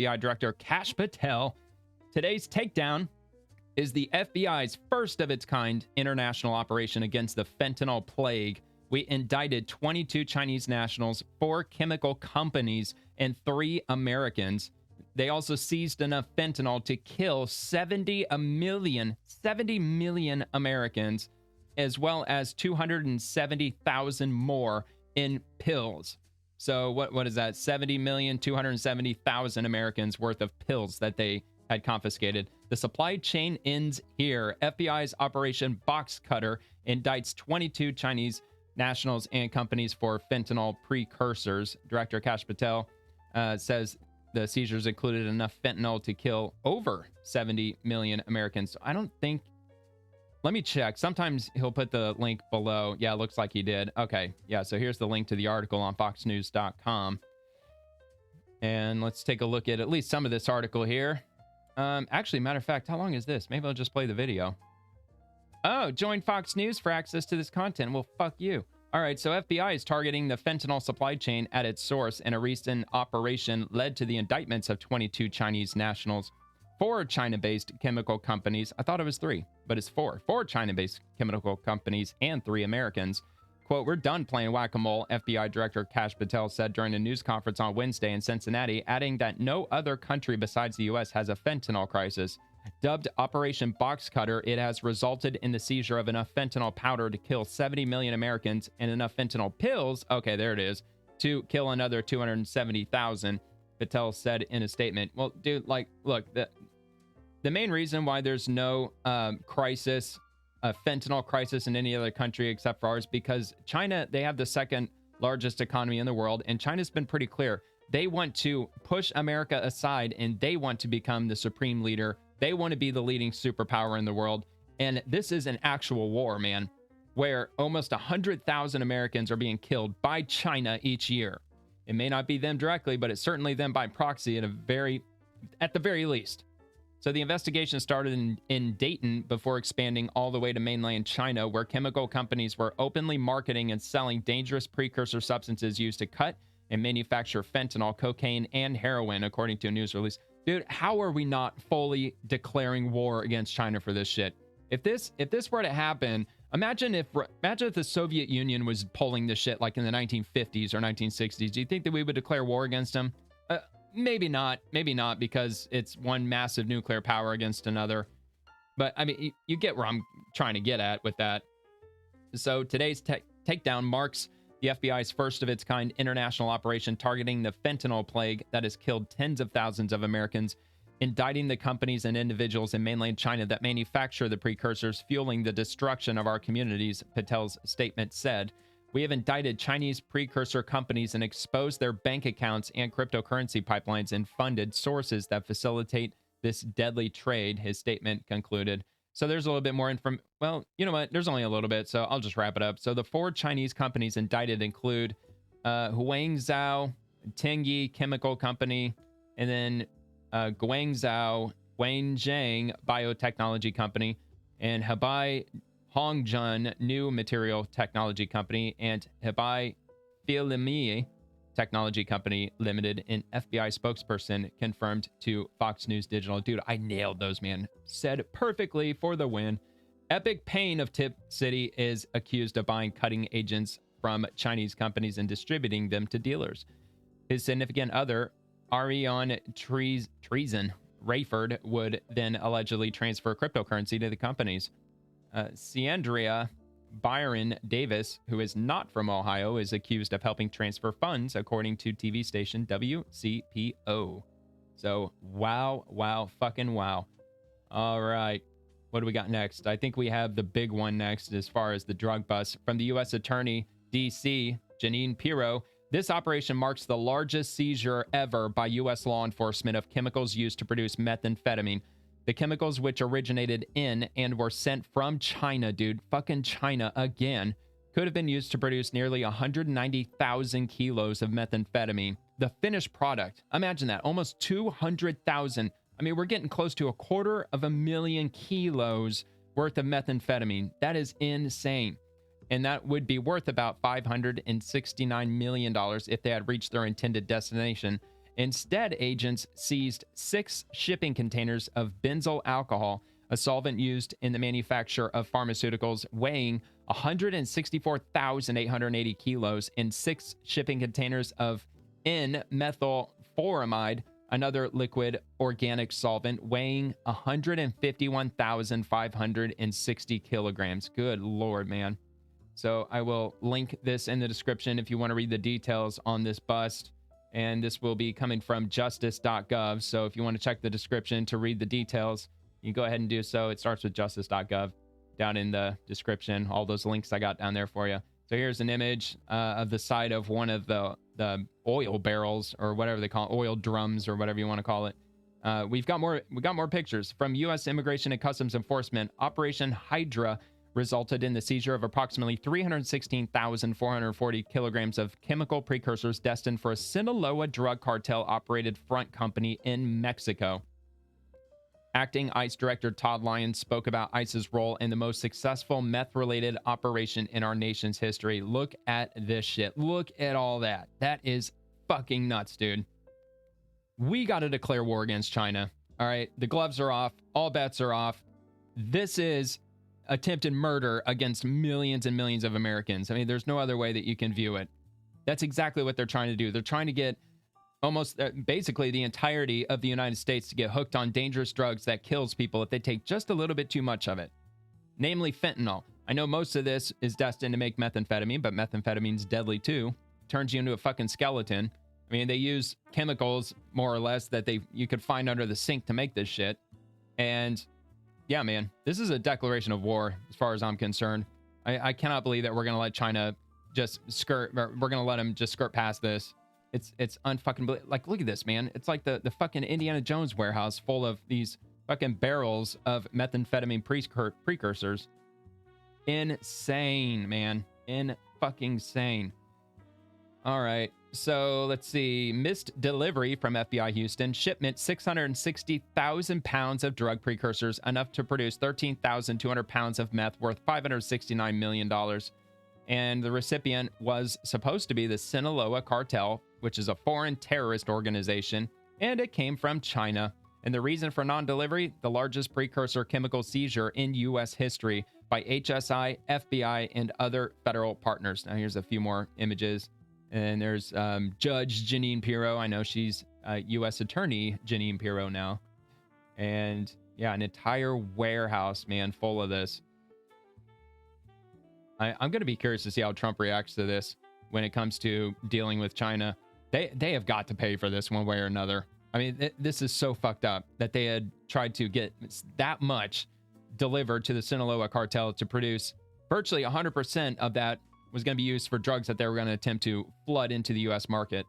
FBI Director Kash Patel. Today's takedown is the FBI's first of its kind international operation against the fentanyl plague. We indicted 22 Chinese nationals, 4 chemical companies, and 3 Americans. They also seized enough fentanyl to kill 70 million Americans, as well as 270,000 more in pills. So what is that? 70,270,000 Americans worth of pills that they had confiscated. The supply chain ends here. FBI's Operation Box Cutter indicts 22 Chinese nationals and companies for fentanyl precursors. Director Kash Patel says the seizures included enough fentanyl to kill over 70 million Americans. So I don't think... Let me check. Sometimes he'll put the link below. Yeah, it looks like he did. Okay. Yeah, so here's the link to the article on foxnews.com. And let's take a look at least some of this article here. Actually, matter of fact, how long is this? Maybe I'll just play the video. Oh, join Fox News for access to this content. Well, fuck you. All right, so FBI is targeting the fentanyl supply chain at its source, and a recent operation led to the indictments of 22 Chinese nationals. 4 China-based chemical companies. I thought it was 3, but it's 4. 4 China-based chemical companies and 3 Americans. Quote, "We're done playing whack-a-mole," FBI Director Kash Patel said during a news conference on Wednesday in Cincinnati, adding that no other country besides the U.S. has a fentanyl crisis. Dubbed Operation Box Cutter, it has resulted in the seizure of enough fentanyl powder to kill 70 million Americans and enough fentanyl pills, okay, there it is, to kill another 270,000, Patel said in a statement. Well, dude, like, look, the main reason why there's no crisis, fentanyl crisis in any other country except for ours, because China, they have the second largest economy in the world, and China's been pretty clear. They want to push America aside, and they want to become the supreme leader. They want to be the leading superpower in the world. And this is an actual war, man, where almost 100,000 Americans are being killed by China each year. It may not be them directly, but it's certainly them by proxy at the very least. So the investigation started in Dayton before expanding all the way to mainland China, where chemical companies were openly marketing and selling dangerous precursor substances used to cut and manufacture fentanyl, cocaine, and heroin, according to a news release. Dude, how are we not fully declaring war against China for this shit? If this were to happen, imagine if the Soviet Union was pulling this shit like in the 1950s or 1960s. Do you think that we would declare war against them? Maybe not. Maybe not, because it's one massive nuclear power against another. But, I mean, you get where I'm trying to get at with that. So today's takedown marks the FBI's first of its kind international operation targeting the fentanyl plague that has killed tens of thousands of Americans, indicting the companies and individuals in mainland China that manufacture the precursors, fueling the destruction of our communities, Patel's statement said. We have indicted Chinese precursor companies and exposed their bank accounts and cryptocurrency pipelines and funded sources that facilitate this deadly trade, his statement concluded. So there's a little bit more information. Well, you know what? There's only a little bit, so I'll just wrap it up. So the 4 Chinese companies indicted include Huangzhou Tengyi Chemical Company, and then Guangzhou Wanjiang Biotechnology Company, and Hebei Hongjun New Material Technology Company, and Hebei Filimi Technology Company Limited, an FBI spokesperson confirmed to Fox News Digital. Dude, I nailed those, man. Said perfectly for the win. Epic Pain of Tip City is accused of buying cutting agents from Chinese companies and distributing them to dealers. His significant other, Ariane Treason Rayford, would then allegedly transfer cryptocurrency to the companies. Ciandria Byron Davis, who is not from Ohio, is accused of helping transfer funds, according to TV station WCPO. So, wow, fucking wow. All right. What do we got next? I think we have the big one next as far as the drug bust. From the U.S. Attorney, D.C., Janine Pirro, this operation marks the largest seizure ever by U.S. law enforcement of chemicals used to produce methamphetamine. The chemicals, which originated in and were sent from China, dude, fucking China again, could have been used to produce nearly 190,000 kilos of methamphetamine. The finished product, imagine that, almost 200,000. I mean, we're getting close to 250,000 kilos worth of methamphetamine. That is insane. And that would be worth about $569 million if they had reached their intended destination. Instead, agents seized 6 shipping containers of benzyl alcohol, a solvent used in the manufacture of pharmaceuticals, weighing 164,880 kilos, and 6 shipping containers of N-methylphoramide, another liquid organic solvent, weighing 151,560 kilograms. Good Lord, man. So I will link this in the description if you want to read the details on this bust. And this will be coming from justice.gov. So if you want to check the description to read the details, you go ahead and do so. It starts with justice.gov down in the description. All those links I got down there for you. So here's an image of the side of one of the oil barrels, or whatever they call it, oil drums, or whatever you want to call it. We got more pictures from U.S. Immigration and Customs Enforcement. Operation Hydra resulted in the seizure of approximately 316,440 kilograms of chemical precursors destined for a Sinaloa drug cartel operated front company in Mexico. Acting ICE Director Todd Lyons spoke about ICE's role in the most successful meth-related operation in our nation's history. Look at this shit. Look at all that. That is fucking nuts, dude. We got to declare war against China. All right, the gloves are off. All bets are off. This is attempted murder against millions and millions of Americans. I mean, there's no other way that you can view it. That's exactly what they're trying to do. They're trying to get almost basically the entirety of the United States to get hooked on dangerous drugs that kills people if they take just a little bit too much of it, namely fentanyl. I know most of this is destined to make methamphetamine, but methamphetamine's deadly too. Turns you into a fucking skeleton. I mean, they use chemicals more or less that you could find under the sink to make this shit. And yeah, man, this is a declaration of war as far as I'm concerned. I cannot believe that we're going to let China just skirt, or we're going to let them just skirt past this. It's unfucking, like, look at this, man. It's like the fucking Indiana Jones warehouse full of these fucking barrels of methamphetamine precursors. Insane, man. Fucking sane. All right. So let's see. Missed delivery from FBI Houston. Shipment 660,000 pounds of drug precursors, enough to produce 13,200 pounds of meth worth $569 million. And the recipient was supposed to be the Sinaloa Cartel, which is a foreign terrorist organization, and it came from China. And the reason for non-delivery, the largest precursor chemical seizure in U.S. history by HSI, FBI, and other federal partners. Now here's a few more images. And there's Judge Jeanine Pirro. I know she's U.S. Attorney Jeanine Pirro now. And yeah, an entire warehouse, man, full of this. I'm going to be curious to see how Trump reacts to this when it comes to dealing with China. They have got to pay for this one way or another. I mean, this is so fucked up that they had tried to get that much delivered to the Sinaloa Cartel to produce virtually 100% of that was going to be used for drugs that they were going to attempt to flood into the U.S. market.